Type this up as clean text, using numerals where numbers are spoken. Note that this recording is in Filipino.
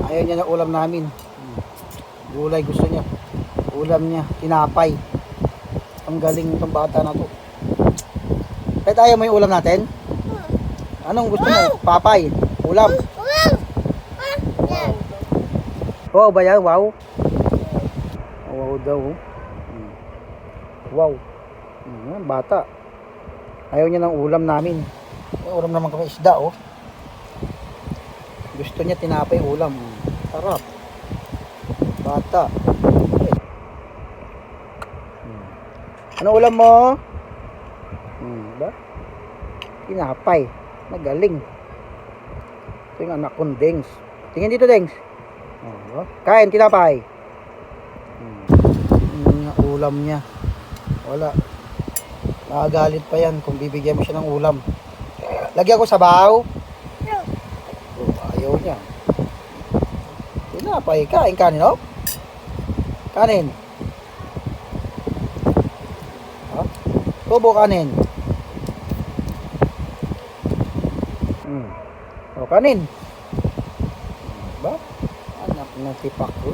Ayaw niya ng ulam namin. Gulay gusto niya. Ulam niya, tinapay. Ang galing itong bata na to. Kahit ayaw mo yung ulam natin? Anong gusto mo? Papay? Ulam? Wow ba yan? Wow? Wow daw. Wow. Bata. Ayaw niya ng ulam namin. Ulam naman kami isda, oh. Gusto niya tinapay ulam. Sarap. Bata. Ano ulam mo? Ba? Tinapay. Magaling. Ito yung anak kong Dengs. Tingin dito, Dengs. Kain, tinapay. Yung ulam niya. Wala. Nakagalit pa yan kung bibigyan mo siya ng ulam. Lagyan ko sabaw. Ayaw niya. Tinapay. Kain kanin, oh. Kanin. Tubo kanin. O kanin. Ba? Anak ng tipak ko.